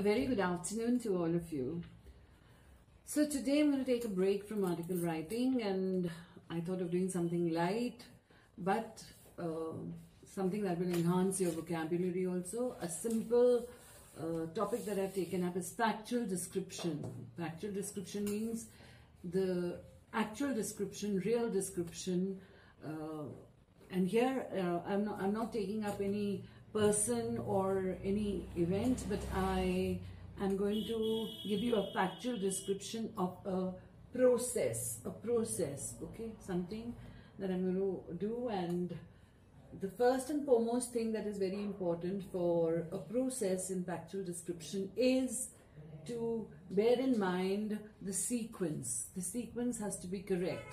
A very good afternoon to all of you. So today I'm going to take a break from article writing, and I thought of doing something light, but something that will enhance your vocabulary also. A simple topic that I've taken up is factual description. Factual description means the actual description, real description, and here I'm not taking up any person or any event, but I am going to give you a factual description of a process, okay, something that I'm going to do. And the first and foremost thing that is very important for a process in factual description is to bear in mind the sequence. The sequence has to be correct.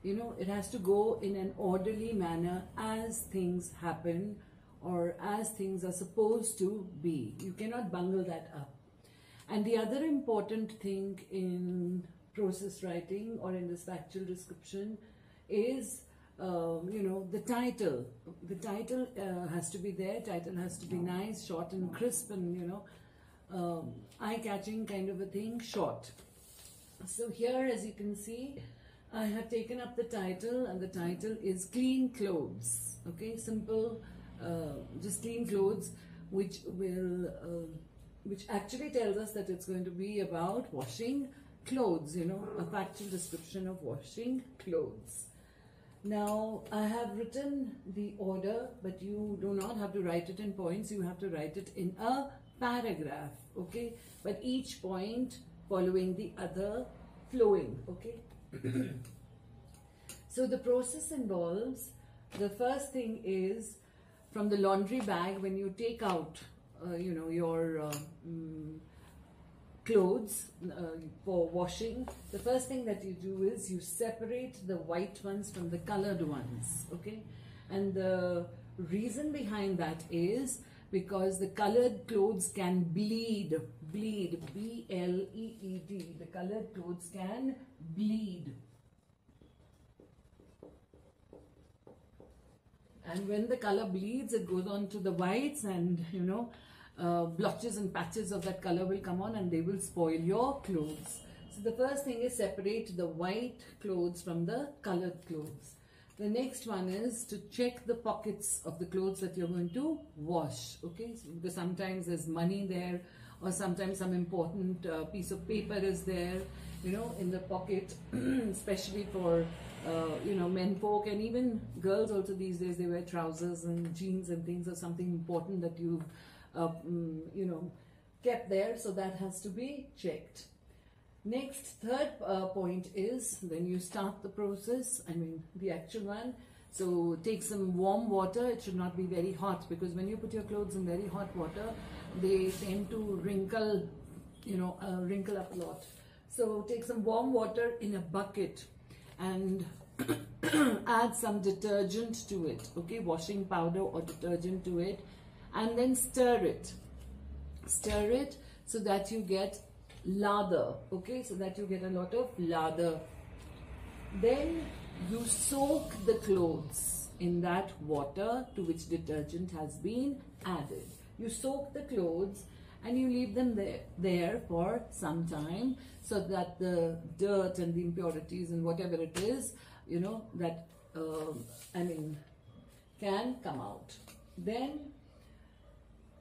You know, it has to go in an orderly manner as things happen, or as things are supposed to be. You cannot bungle that up. And the other important thing in process writing or in this factual description is, the title. The title has to be there. Title has to be nice, short and crisp, and eye-catching kind of a thing, short. So here, as you can see, I have taken up the title, and the title is Clean Clothes. Okay, simple. Just clean clothes, which actually tells us that it's going to be about washing clothes, a factual description of washing clothes. Now, I have written the order, but you do not have to write it in points. You have to write it in a paragraph, okay? But each point following the other, flowing, okay? So the process involves, the first thing is, from the laundry bag, when you take out, your clothes for washing, the first thing that you do is you separate the white ones from the colored ones, okay? And the reason behind that is because the colored clothes can bleed, B-L-E-E-D. The colored clothes can bleed. And when the color bleeds, it goes on to the whites, and blotches and patches of that color will come on and they will spoil your clothes. So the first thing is separate the white clothes from the colored clothes. The next one is to check the pockets of the clothes that you're going to wash. Okay, so because sometimes there's money there, or sometimes some important piece of paper is there, in the pocket, especially for men folk, and even girls also these days, they wear trousers and jeans and things, or something important that you've kept there, so that has to be checked. Next, third point is when you start the process, the actual one, so take some warm water. It should not be very hot, because when you put your clothes in very hot water, they tend to wrinkle, wrinkle up a lot. So take some warm water in a bucket and add some detergent to it, okay, washing powder or detergent to it, and then stir it so that you get lather, okay, so that you get a lot of lather. Then you soak the clothes in that water to which detergent has been added. You soak the clothes and you leave them there for some time, so that the dirt and the impurities and whatever it is, can come out. Then,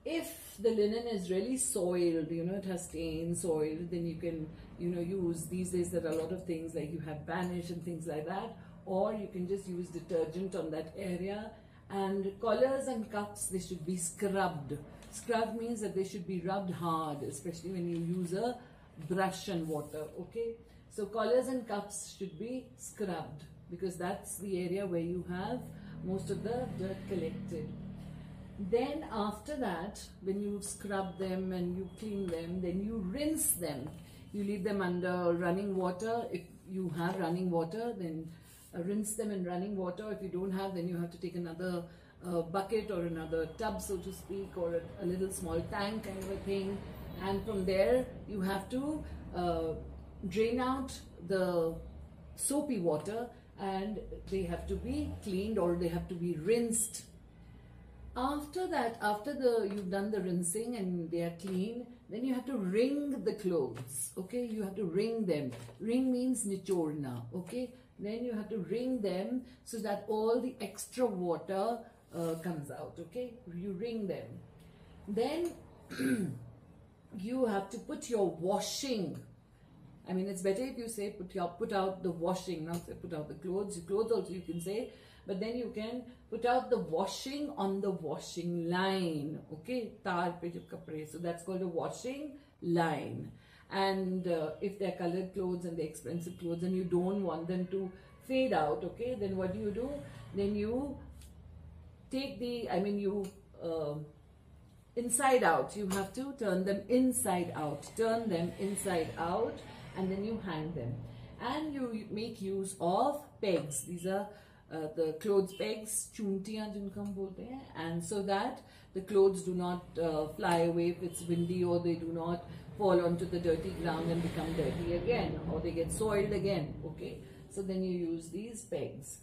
if the linen is really soiled, it has stains, soiled, then you can, use, these days there are a lot of things like you have Vanish and things like that, or you can just use detergent on that area. And collars and cuffs, they should be scrubbed. Scrub means that they should be rubbed hard, especially when you use a brush and water, okay? So collars and cuffs should be scrubbed, because that's the area where you have most of the dirt collected. Then after that, when you scrub them and you clean them, then you rinse them. You leave them under running water. If you have running water, then rinse them in running water. If you don't have, then you have to take another bucket or another tub, so to speak, or a little small tank kind of a thing. And from there, you have to drain out the soapy water, and they have to be cleaned, or they have to be rinsed. After that, you've done the rinsing and they are clean, Then you have to wring the clothes, okay? You have to wring them. Wring means nichorna, okay? Then you have to wring them so that all the extra water comes out, okay? You wring them. Then you have to put your washing. I mean, it's better if you say put out the washing, not say put out the clothes. Clothes also you can say, but then you can put out the washing on the washing line, okay? Tar pe jo kapde. So that's called a washing line. And if they're colored clothes and they're expensive clothes and you don't want them to fade out, okay, then what do? Then you take the, inside out. You have to turn them inside out. Turn them inside out and then you hang them. And you make use of pegs. These are the clothes pegs, chuntiyan jinko hum bolte hain, and so that the clothes do not fly away if it's windy, or they do not fall onto the dirty ground and become dirty again, or they get soiled again, okay? So then you use these pegs.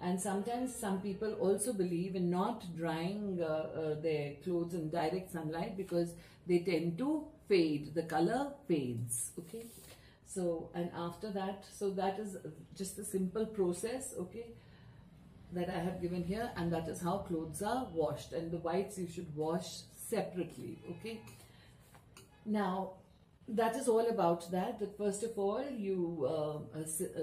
And sometimes some people also believe in not drying their clothes in direct sunlight because they tend to fade, the color fades, okay? So, and after that, so that is just a simple process, okay, that I have given here, and that is how clothes are washed. And the whites you should wash separately, okay? Now, that is all about that. That first of all, you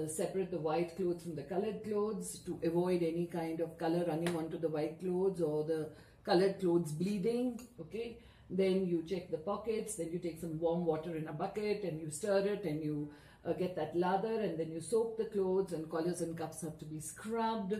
separate the white clothes from the colored clothes to avoid any kind of color running onto the white clothes or the colored clothes bleeding, okay? Then you check the pockets, then you take some warm water in a bucket and you stir it and you get that lather, and then you soak the clothes, and collars and cuffs have to be scrubbed,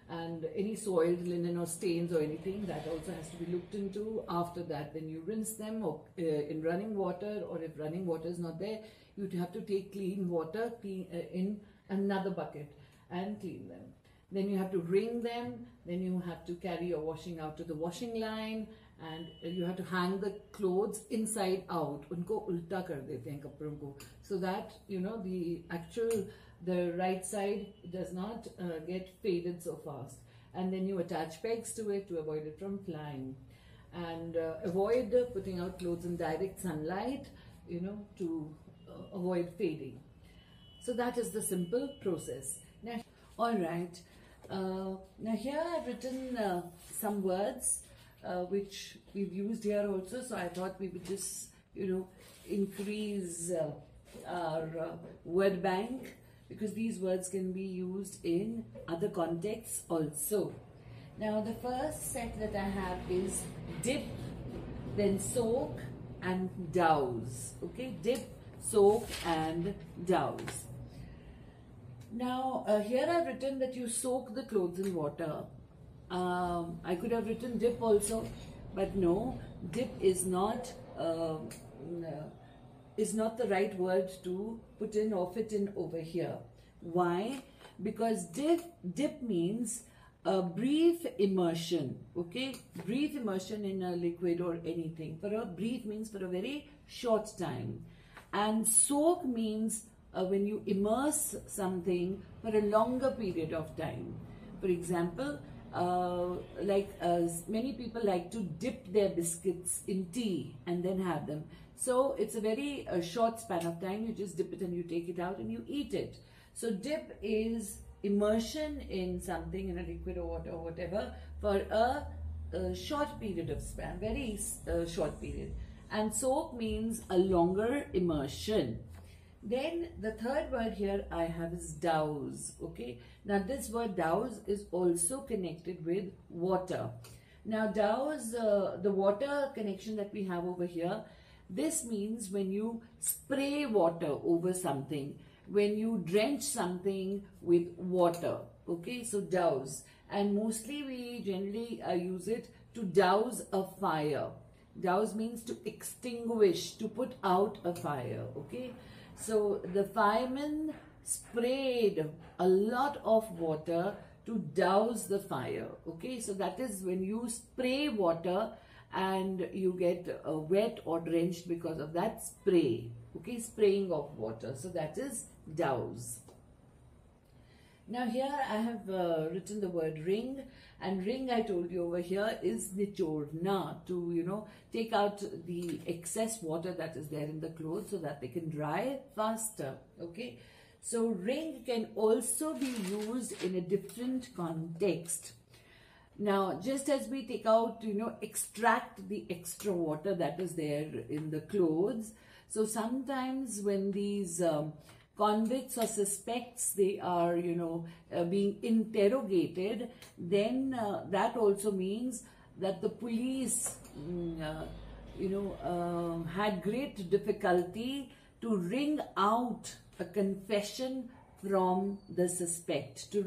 and any soiled linen or stains or anything, that also has to be looked into. After that, then you rinse them in running water, or if running water is not there, you have to take clean water in another bucket and clean them. Then you have to wring them, then you have to carry your washing out to the washing line, and you have to hang the clothes inside out. Unko ulta kar dete hain kapdon ko, so that, you know, the right side does not get faded so fast. And then you attach pegs to it to avoid it from flying. And avoid putting out clothes in direct sunlight, you know, to avoid fading. So that is the simple process. Now, all right. Now here I've written some words which we've used here also. So I thought we would just, you know, increase our word bank, because these words can be used in other contexts also. Now the first set that I have is dip, then soak and douse. Okay, dip, soak and douse. Now here I've written that you soak the clothes in water. I could have written dip also, but no, dip is not the right word to put in or fit in over here. Why? Because dip means a brief immersion, okay? Brief immersion in a liquid or anything. For a brief means for a very short time. And soak means when you immerse something for a longer period of time. For example, many people like to dip their biscuits in tea and then have them. So it's a very short span of time. You just dip it and you take it out and you eat it. So dip is immersion in something, in a liquid or water or whatever, for a short period of span, very short period. And soak means a longer immersion. Then the third word here I have is douse, okay? Now this word douse is also connected with water. Now douse, the water connection that we have over here, this means when you spray water over something, when you drench something with water, okay? So douse. And mostly we generally use it to douse a fire. Douse means to extinguish, to put out a fire, okay? So the firemen sprayed a lot of water to douse the fire, okay? So that is when you spray water and you get wet or drenched because of that spray, okay? Spraying of water. So that is douse. Now here I have written the word ring, and ring I told you over here is nichorna, to take out the excess water that is there in the clothes so that they can dry faster. Okay, so ring can also be used in a different context. Now, just as we take out, extract the extra water that is there in the clothes. So sometimes when these convicts or suspects, they are, being interrogated, then that also means that the police, had great difficulty to wring out a confession from the suspect, to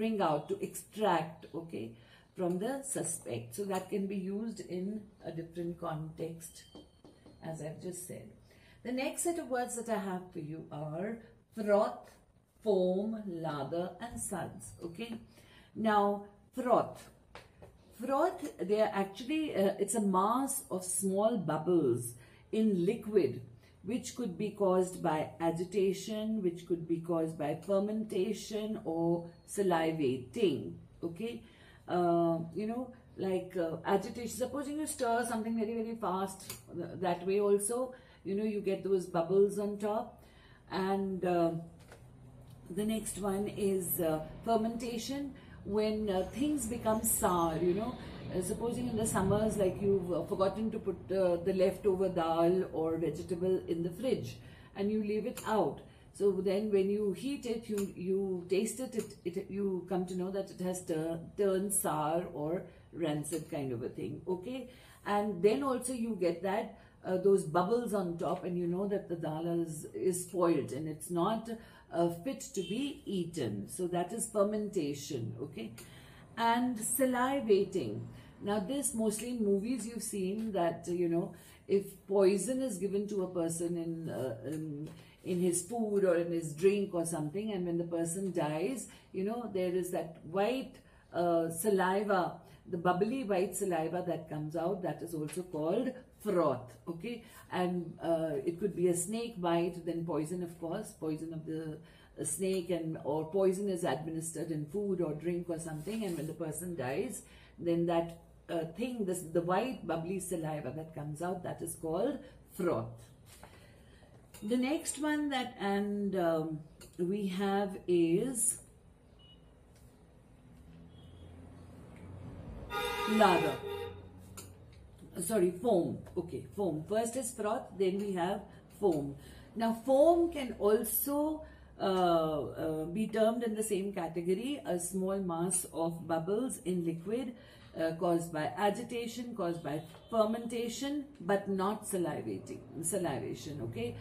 extract, okay, from the suspect. So that can be used in a different context, as I've just said. The next set of words that I have for you are froth, foam, lather, and suds. Okay. Now, froth. Froth, they are actually, it's a mass of small bubbles in liquid, which could be caused by agitation, which could be caused by fermentation or salivating. Okay. Agitation. Supposing you stir something very, very fast, that way also, you get those bubbles on top. And the next one is fermentation, when things become sour, supposing in the summers, like you've forgotten to put the leftover dal or vegetable in the fridge and you leave it out. So then when you heat it, you taste it, you come to know that it has turned sour or rancid kind of a thing. Okay. And then also you get that those bubbles on top, and you know that the dal is spoiled and it's not fit to be eaten. So that is fermentation. Okay. And salivating. Now this, mostly in movies you've seen that, if poison is given to a person in his food or in his drink or something, and when the person dies, there is that white saliva, the bubbly white saliva that comes out, that is also called froth. Okay. And it could be a snake bite, then poison, of course, poison of the snake, or poison is administered in food or drink or something, and when the person dies, then that the white bubbly saliva that comes out, that is called froth. The next one that we have is lather. Sorry, foam. Okay, foam. First is froth, then we have foam. Now, foam can also be termed in the same category, a small mass of bubbles in liquid caused by agitation, caused by fermentation, but not salivation. Okay,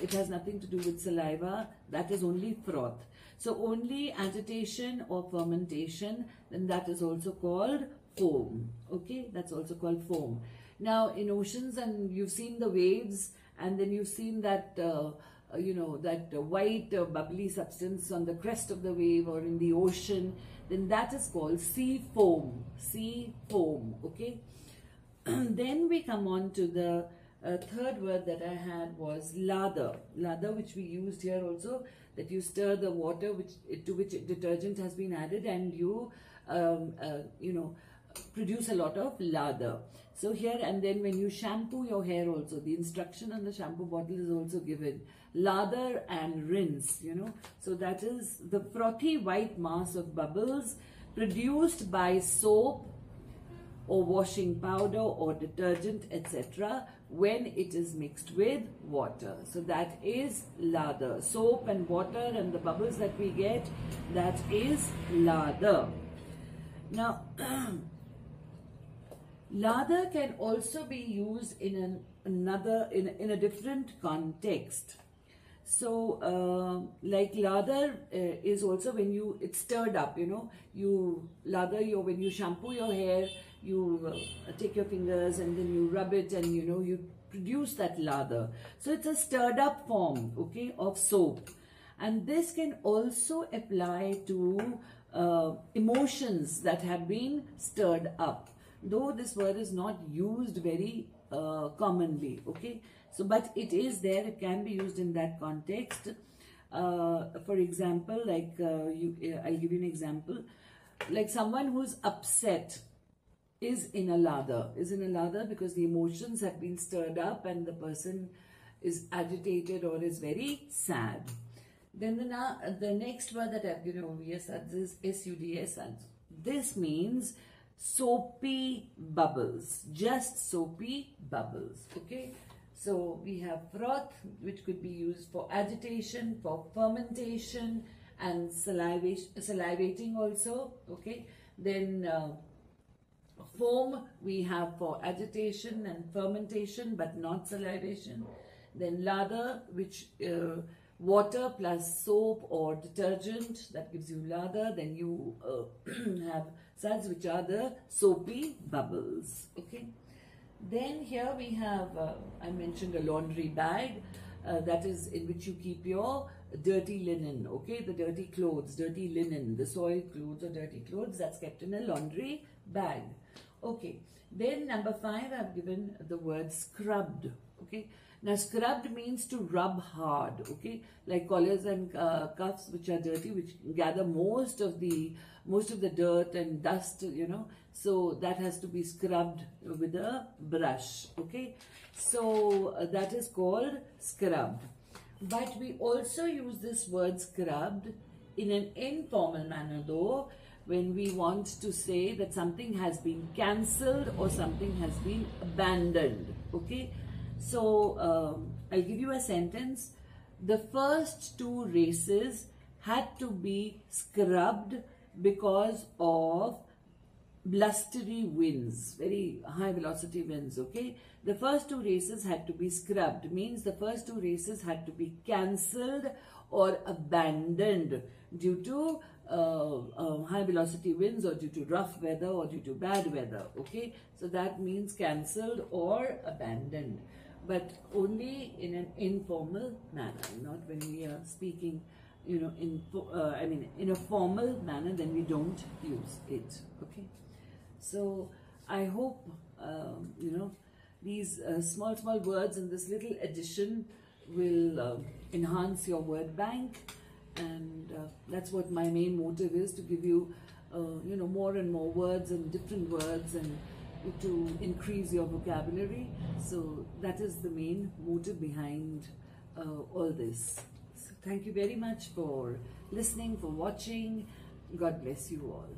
it has nothing to do with saliva. That is only froth. So only agitation or fermentation, then that is also called foam. Okay, that's also called foam. Now in oceans, and you've seen the waves, and then you've seen that that white bubbly substance on the crest of the wave or in the ocean, then that is called sea foam. Sea foam. Okay. Then we come on to the third word that I had was lather. Lather, which we used here also, that you stir the water to which detergent has been added, and you produce a lot of lather. So here, and then when you shampoo your hair also, the instruction on the shampoo bottle is also given, lather and rinse, So that is the frothy white mass of bubbles produced by soap or washing powder or detergent, etc., when it is mixed with water. So that is lather. Soap and water and the bubbles that we get, that is lather. Now, lather can also be used in a different context. So, like lather is also when it's stirred up, you lather when you shampoo your hair, you take your fingers and then you rub it, and you produce that lather. So it's a stirred up form, okay, of soap. And this can also apply to emotions that have been stirred up, though this word is not used very commonly. Okay, so but it is there, it can be used in that context. For example, like I'll give you an example. Like someone who's upset is in a lather because the emotions have been stirred up and the person is agitated or is very sad. Then the next word that I've given over here, suds, is S-U-D-S, suds. This means soapy bubbles, just soapy bubbles, okay? So we have froth, which could be used for agitation, for fermentation, and salivating also, okay? Then foam we have for agitation and fermentation, but not salivation. Then lather, which water plus soap or detergent, that gives you lather. Then you have suds, which are the soapy bubbles, okay? Then here we have, I mentioned a laundry bag, that is in which you keep your dirty linen, okay? The dirty clothes, dirty linen, the soiled clothes or dirty clothes, that's kept in a laundry bag, okay? Then number 5, I've given the word scrubbed, okay? Now scrubbed means to rub hard, okay? Like collars and cuffs, which are dirty, which gather most of the dirt and dust, you know. So that has to be scrubbed with a brush, okay? So that is called scrubbed. But we also use this word scrubbed in an informal manner though, when we want to say that something has been cancelled or something has been abandoned, okay? So I'll give you a sentence. The first 2 races had to be scrubbed because of blustery winds, very high velocity winds, okay? The first 2 races had to be scrubbed, means the first 2 races had to be cancelled or abandoned due to high velocity winds or due to rough weather or due to bad weather, okay? So that means cancelled or abandoned, but only in an informal manner, not when we are speaking, you know, in a formal manner, then we don't use it, okay? So I hope, you know, these small words in this little addition will enhance your word bank, and that's what my main motive is, to give you, you know, more and more words and different words, and to increase your vocabulary. So that is the main motive behind all this. So thank you very much for listening, for watching. God bless you all.